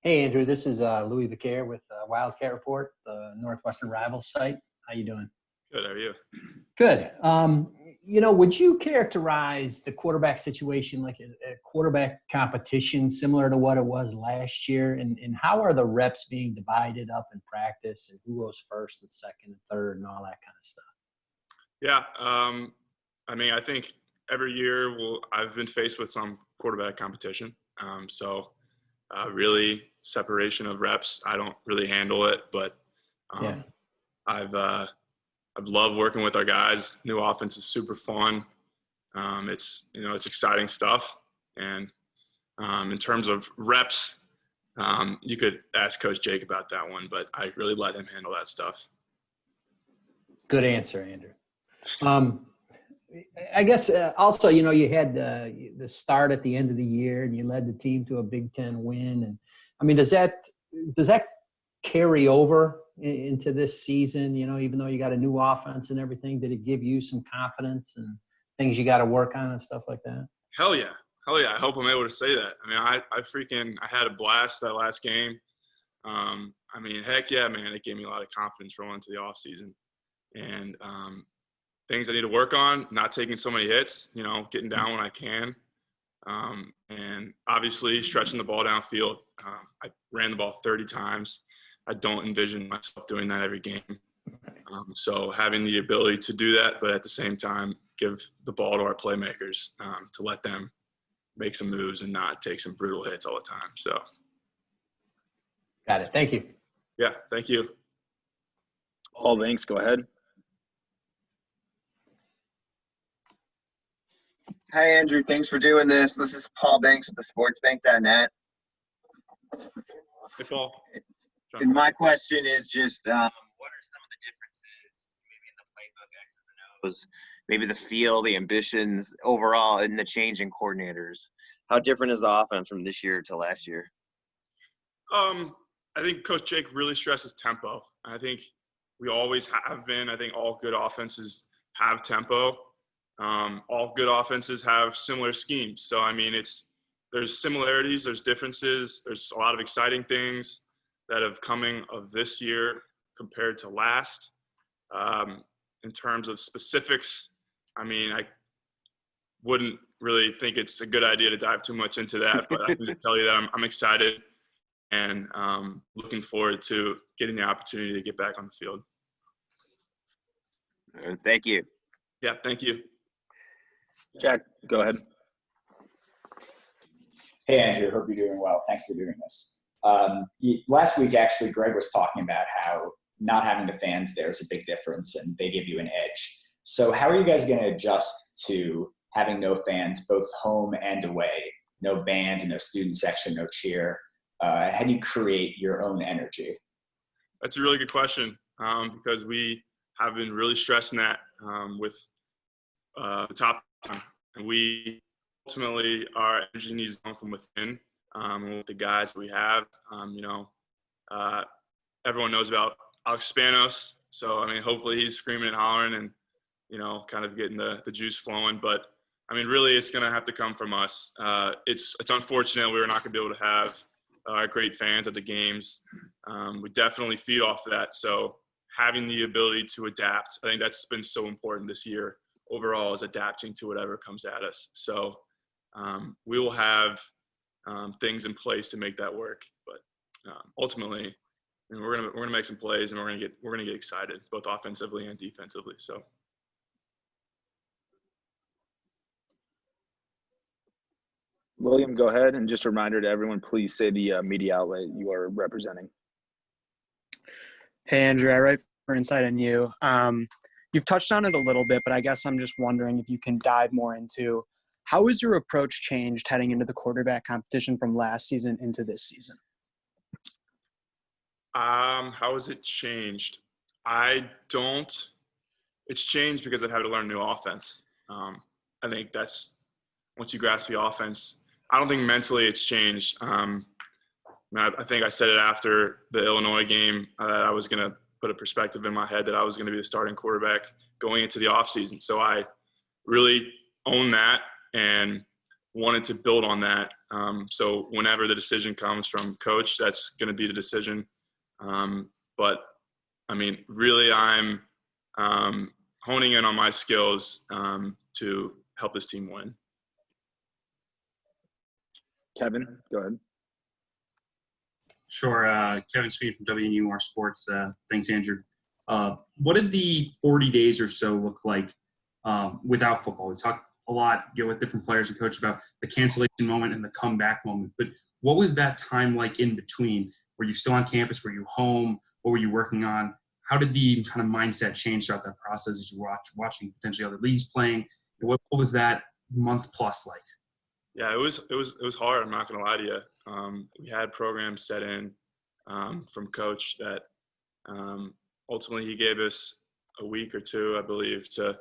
Hey, Andrew, this is Louis Vicaire with Wildcat Report, the Northwestern Rivals site. How you doing? Good. How are you? Good. Would you characterize the quarterback situation like a quarterback competition similar to what it was last year? And how are the reps being divided up in practice and who goes first and second and third and all that kind of stuff? Yeah. I think every year I've been faced with some quarterback competition. Really separation of reps. I don't really handle it, but Yeah. I've loved working with our guys. New offense is super fun. It's exciting stuff. And in terms of reps, you could ask Coach Jake about that one, but I really let him handle that stuff. Good answer, Andrew. I guess also, you had the start at the end of the year and you led the team to a Big Ten win. And I mean, does that carry over into this season? Even though you got a new offense and everything, did it give you some confidence and things you got to work on and stuff like that? Hell yeah. I hope I'm able to say that. I mean, I had a blast that last game. Heck yeah, man, it gave me a lot of confidence rolling into the off season. And things I need to work on, not taking so many hits, getting down when I can. And obviously stretching the ball downfield. I ran the ball 30 times. I don't envision myself doing that every game. So having the ability to do that, but at the same time, give the ball to our playmakers to let them make some moves and not take some brutal hits all the time. So. Got it. Thank you. Yeah, thank you. Paul Banks, go ahead. Hi, Andrew. Thanks for doing this. This is Paul Banks with the sportsbank.net. Hey, Paul. And my question is just, what are some of the differences maybe in the playbook, X's and O's, maybe the feel, the ambitions overall, and the change in coordinators? How different is the offense from this year to last year? I think Coach Jake really stresses tempo. I think we always have been. I think all good offenses have tempo. All good offenses have similar schemes. So, there's similarities, there's differences, there's a lot of exciting things that have coming of this year compared to last. In terms of specifics, I wouldn't really think it's a good idea to dive too much into that, but I can just tell you that I'm excited and looking forward to getting the opportunity to get back on the field. Thank you. Yeah, thank you. Jack, go ahead. Hey, Andrew. Hope you're doing well. Thanks for doing this. Last week, actually, Greg was talking about how not having the fans there is a big difference and they give you an edge. So how are you guys going to adjust to having no fans, both home and away, no band, no student section, no cheer? How do you create your own energy? That's a really good question because we have been really stressing that with the top time. And we ultimately, our energy needs to come from within with the guys that we have. Everyone knows about Alex Spanos. So, hopefully he's screaming and hollering and, kind of getting the juice flowing. But, really it's going to have to come from us. It's unfortunate we were not going to be able to have great fans at the games. We definitely feed off of that. So having the ability to adapt, I think that's been so important this year overall, is adapting to whatever comes at us. So we will have things in place to make that work. But ultimately, we're gonna make some plays and we're gonna get excited both offensively and defensively. So. William, go ahead. And just a reminder to everyone, please say the media outlet you are representing. Hey, Andrew, I write for Insight on You. You've touched on it a little bit, but I guess I'm just wondering if you can dive more into how has your approach changed heading into the quarterback competition from last season into this season? How has it changed? It's changed because I've had to learn new offense. I think that's once you grasp the offense. I don't think mentally it's changed. I think I said it after the Illinois game that I was going to put a perspective in my head that I was going to be the starting quarterback going into the offseason. So I really own that and wanted to build on that. So whenever the decision comes from coach, that's going to be the decision. But I mean, really, I'm honing in on my skills to help this team win. Kevin, go ahead. Sure. Kevin Speed from WNUR Sports. Thanks, Andrew. What did the 40 days or so look like without football? We talked a lot, with different players and coaches about the cancellation moment and the comeback moment. But what was that time like in between? Were you still on campus? Were you home? What were you working on? How did the kind of mindset change throughout that process as you were watching potentially other leagues playing? What was that month plus like? Yeah, it was hard. I'm not going to lie to you. We had programs set in from coach that ultimately he gave us a week or two, I believe, to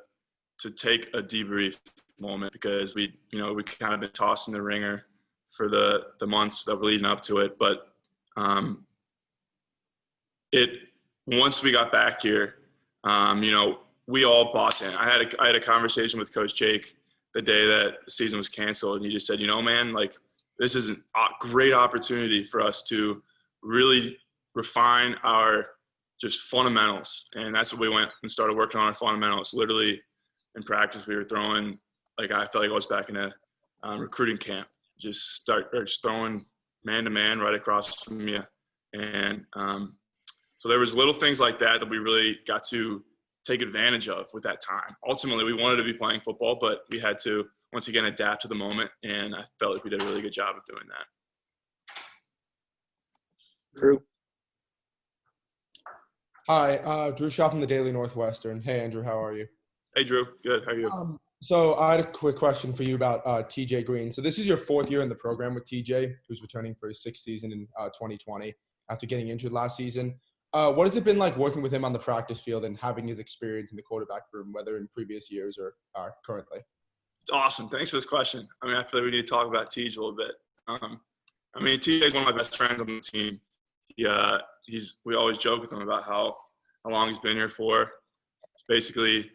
take a debrief moment, because we kind of been tossed in the ringer for the months that were leading up to it. But once we got back here, we all bought in. I had a conversation with Coach Jake the day that the season was canceled, and he just said, man, like, this is a great opportunity for us to really refine our just fundamentals. And that's what we went and started working on, our fundamentals. Literally in practice, we were throwing, like, I felt like I was back in a recruiting camp, just throwing man to man right across from you. And so there was little things like that we really got to take advantage of with that time. Ultimately, we wanted to be playing football, but we had to, once again, adapt to the moment, and I felt like we did a really good job of doing that. Drew. Hi, Drew Shaw from the Daily Northwestern. Hey, Andrew, how are you? Hey, Drew. Good. How are you? So I had a quick question for you about TJ Green. So this is your 4th year in the program with TJ, who's returning for his 6th season in 2020 after getting injured last season. What has it been like working with him on the practice field and having his experience in the quarterback room, whether in previous years or currently? It's awesome. Thanks for this question. I mean, I feel like we need to talk about TJ a little bit. TJ is one of my best friends on the team. We always joke with him about how long he's been here for. It's basically,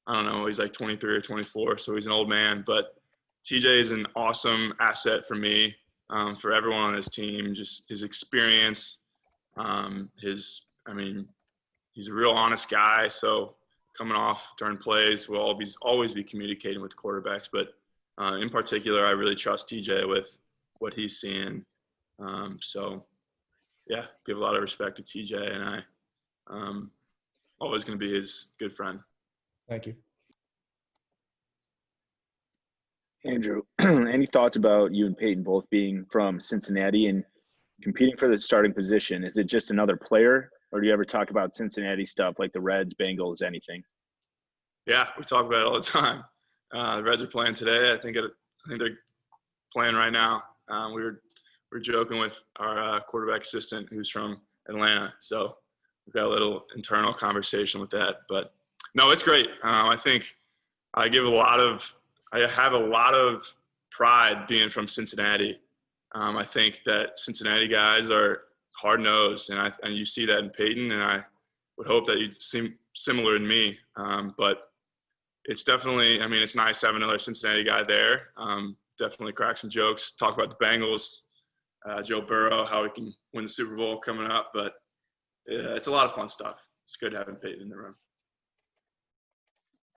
I don't know, he's like 23 or 24, so he's an old man. But TJ is an awesome asset for me, for everyone on this team. Just his experience, he's a real honest guy. So coming off during plays, we'll always be communicating with quarterbacks. But in particular, I really trust TJ with what he's seeing. Yeah, give a lot of respect to TJ, and I always going to be his good friend. Thank you. Andrew, any thoughts about you and Peyton both being from Cincinnati and competing for the starting position? Is it just another player, or do you ever talk about Cincinnati stuff like the Reds, Bengals, anything? Yeah, we talk about it all the time. The Reds are playing today. I think they're playing right now. We're joking with our quarterback assistant who's from Atlanta, so we've got a little internal conversation with that. But no, it's great. I think I have a lot of pride being from Cincinnati. I think that Cincinnati guys are hard-nosed, and you see that in Peyton, and I would hope that you'd seem similar in me. But it's definitely, it's nice to have another Cincinnati guy there. Definitely crack some jokes, talk about the Bengals, Joe Burrow, how he can win the Super Bowl coming up. But yeah, it's a lot of fun stuff. It's good having Peyton in the room.